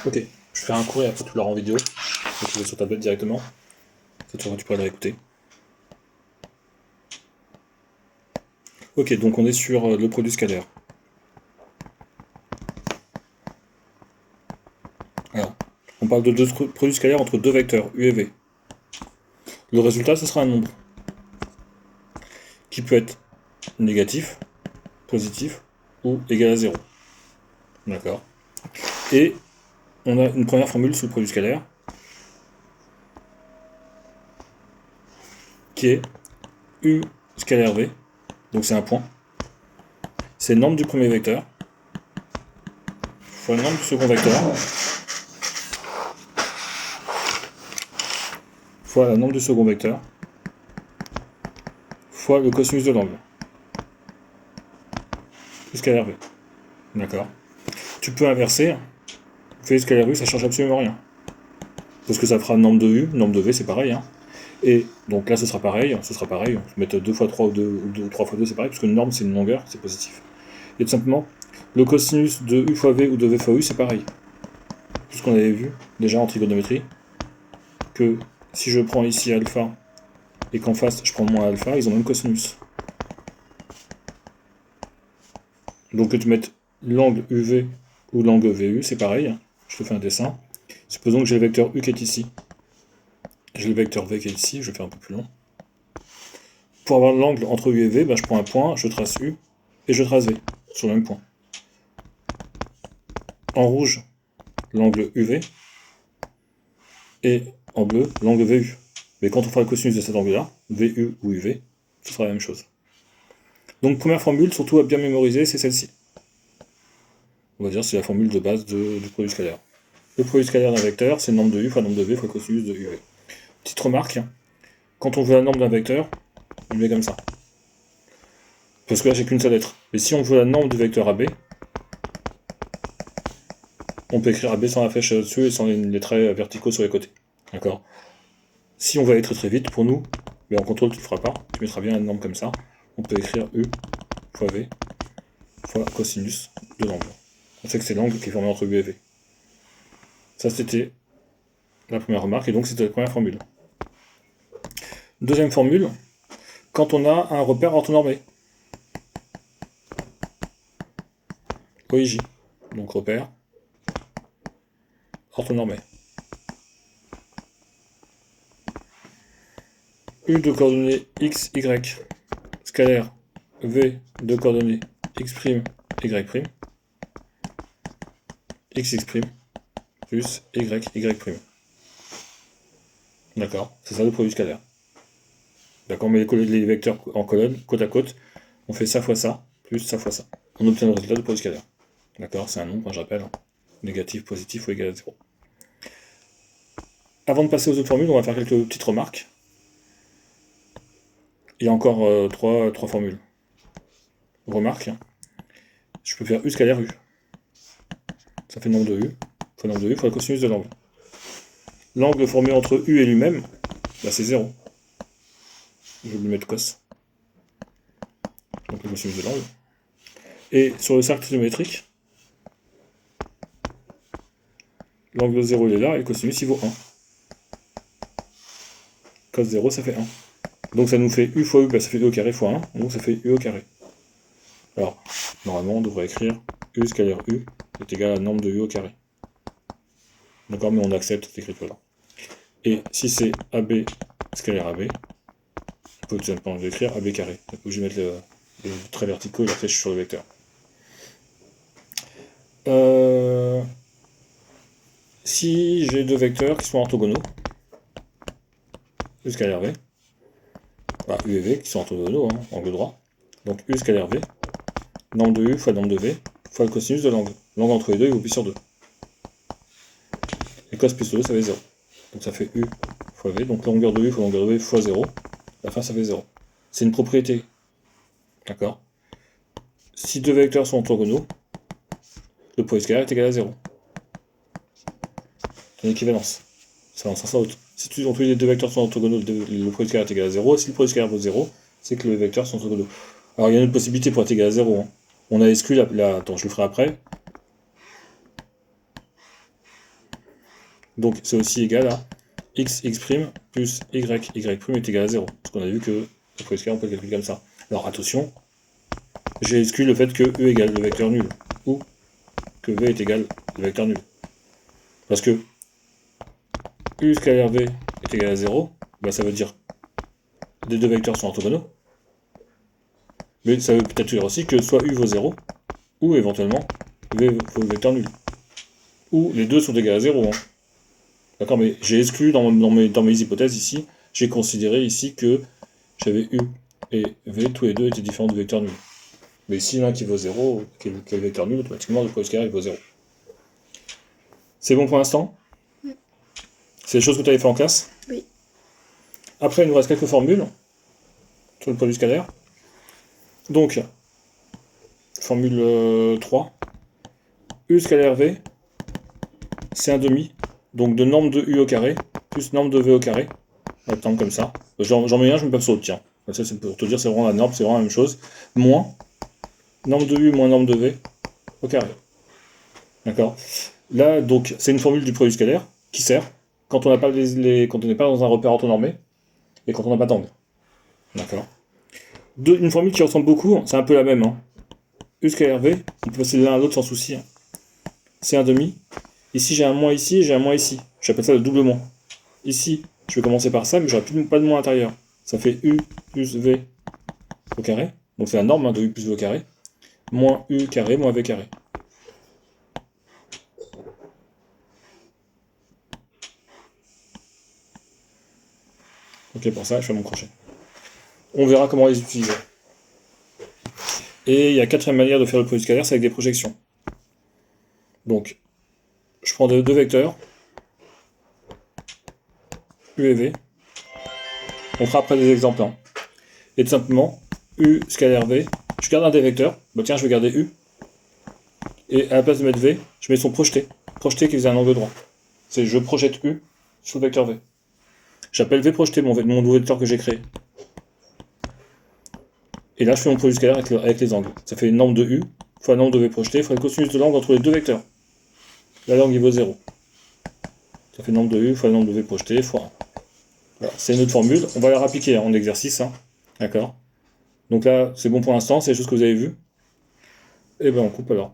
Ok, je fais un cours et après tu l'auras en vidéo. Donc tu vas sur tablette directement. Cette fois tu pourras le réécouter. Ok, donc on est sur le produit scalaire. Alors, on parle de deux produits scalaires entre deux vecteurs, u et v. Le résultat, ce sera un nombre qui peut être négatif, positif ou égal à 0. D'accord. Et on a une première formule sur le produit scalaire qui est u scalaire v, donc c'est un point. C'est le nombre du premier vecteur fois le nombre du second vecteur fois le nombre du second vecteur fois le cosinus de l'angle. U scalaire v. D'accord. Tu peux inverser. V scalaire u, ça change absolument rien. Parce que ça fera nombre de u, nombre de v, c'est pareil. Hein. Et donc là, ce sera pareil. Mettre 2 fois 3 ou 2 ou 3 fois 2, c'est pareil, parce que une norme, c'est une longueur, c'est positif. Et tout simplement, le cosinus de u fois v ou de v fois u, c'est pareil. Puisqu'on avait vu déjà en trigonométrie que si je prends ici alpha et qu'en face je prends moins alpha, ils ont le même cosinus. Donc que tu mettes l'angle UV ou l'angle VU, c'est pareil. Je te fais un dessin. Supposons que j'ai le vecteur U qui est ici. J'ai le vecteur V qui est ici, je vais faire un peu plus long. Pour avoir l'angle entre U et V, je prends un point, je trace U et je trace V sur le même point. En rouge, l'angle UV et en bleu, l'angle VU. Mais quand on fera le cosinus de cet angle-là, VU ou UV, ce sera la même chose. Donc première formule, surtout à bien mémoriser, c'est celle-ci. On va dire c'est la formule de base du produit scalaire. Le produit scalaire d'un vecteur, c'est le nombre de U fois le nombre de V fois le cosinus de UV. Petite remarque, quand on veut la norme d'un vecteur, on le met comme ça. Parce que là, j'ai qu'une seule lettre. Mais si on veut la norme du vecteur AB, on peut écrire AB sans la flèche dessus et sans les traits verticaux sur les côtés. D'accord. Si on veut aller très très vite, pour nous, mais en contrôle, tu ne le feras pas, tu mettras bien la norme comme ça. On peut écrire U fois V fois cosinus de l'angle. On sait que c'est l'angle qui est formé entre U et V. Ça, c'était la première remarque, et donc c'était la première formule. Deuxième formule, quand on a un repère orthonormé. OIJ. Donc repère orthonormé. U de coordonnées x, y, scalaire v de coordonnées x', y', x plus y'. D'accord, c'est ça le produit scalaire. D'accord, on met les vecteurs en colonne, côte à côte, on fait ça fois ça, plus ça fois ça. On obtient le résultat du produit scalaire. D'accord, c'est un nombre, je rappelle, négatif, positif ou égal à 0. Avant de passer aux autres formules, on va faire quelques petites remarques. Il y a encore trois formules. Remarque, je peux faire U scalaire U. Ça fait le nombre de U, fois le nombre de U, fois le cosinus de l'angle. L'angle formé entre U et lui-même, c'est 0. Je vais lui mettre cos. Donc le cosinus de l'angle. Et sur le cercle trigonométrique, l'angle 0 il est là et le cosinus il vaut 1. Cos 0 ça fait 1. Donc ça nous fait U fois U, ça fait U au carré fois 1, donc ça fait U au carré. Alors, normalement on devrait écrire U scalaire U est égal à la norme de U au carré. D'accord, mais on accepte cette écriture-là. Et si c'est AB scalaire AB, on peut tout simplement l'écrire AB carré. Donc je vais mettre les traits verticaux et la flèche sur le vecteur. Si j'ai deux vecteurs qui sont orthogonaux, U scalaire V, U et V qui sont orthogonaux, angle droit, donc U scalaire V, nombre de U fois nombre de V, fois le cosinus de l'angle. L'angle entre les deux, il vaut pi sur 2. Et cos plus 2, ça fait 0. Donc ça fait U fois V, donc longueur de U fois longueur de V fois 0. À la fin, ça fait 0. C'est une propriété. D'accord. Si deux vecteurs sont orthogonaux, le produit scalaire est égal à 0. C'est une équivalence. Ça va en sens à l'autre. Si tous les deux vecteurs sont orthogonaux, le produit scalaire est égal à 0. Si le produit scalaire vaut 0, c'est que les vecteurs sont orthogonaux. Alors il y a une autre possibilité pour être égal à 0. On a exclu Attends, je le ferai après. Donc c'est aussi égal à x plus y est égal à 0. Parce qu'on a vu que le produit scalaire, on peut le calculer comme ça. Alors attention, j'ai exclu le fait que E égale le vecteur nul, ou que V est égal le vecteur nul. Parce que U scalaire V est égal à 0, bah ça veut dire que les deux vecteurs sont orthogonaux. Mais ça veut peut-être dire aussi que soit U vaut 0, ou éventuellement V vaut le vecteur nul. Ou les deux sont égaux à 0. Hein. D'accord, mais j'ai exclu dans mes hypothèses ici, j'ai considéré ici que j'avais U et V, tous les deux étaient différents du vecteur nul. Mais si l'un qui vaut 0, qui est le vecteur nul, automatiquement le produit scalaire il vaut 0. C'est bon pour l'instant? Oui. C'est des choses que tu avais fait en classe? Oui. Après, il nous reste quelques formules sur le produit scalaire. Donc, formule 3. U scalaire V, c'est un demi, donc de norme de U au carré, plus norme de V au carré. Attends, comme ça. J'en mets un, je mets pas sur l'autre, tiens. Ça, c'est pour te dire, c'est vraiment la norme, c'est vraiment la même chose. Moins norme de U moins norme de V au carré. D'accord? Là, donc, c'est une formule du produit scalaire qui sert quand on n'a pas quand on n'est pas dans un repère orthonormé et quand on n'a pas d'angle. D'accord? Une formule qui ressemble beaucoup, c'est un peu la même. Hein. U scalaire V, on peut passer de l'un à l'autre sans souci. Hein. C'est un demi. Ici, j'ai un moins ici et j'ai un moins ici. J'appelle ça le double moins. Ici, je vais commencer par ça, mais j'aurai pas de moins à l'intérieur. Ça fait U plus V au carré. Donc c'est la norme hein, de U plus V au carré. Moins U carré moins V carré. Ok, pour ça, je fais mon crochet. On verra comment les utiliser. Et il y a quatrième manière de faire le produit scalaire, c'est avec des projections. Donc, je prends deux vecteurs, U et V. On fera après des exemples. Hein. Et tout simplement, U scalaire V, je garde un des vecteurs, bah tiens, je vais garder U. Et à la place de mettre V, je mets son projeté. Projeté qui faisait un angle droit. C'est je projette U sur le vecteur V. J'appelle V projeté mon nouveau vecteur que j'ai créé. Et là, je fais mon produit scalaire avec les angles. Ça fait une norme de U fois la norme de V projeté fois le cosinus de l'angle entre les deux vecteurs. Là, l'angle il vaut 0. Ça fait nombre de U fois le nombre de V projeté fois 1. Voilà, c'est une autre formule. On va la rappliquer en exercice. Hein. D'accord. Donc là, c'est bon pour l'instant, c'est les choses que vous avez vues. Et ben on coupe alors.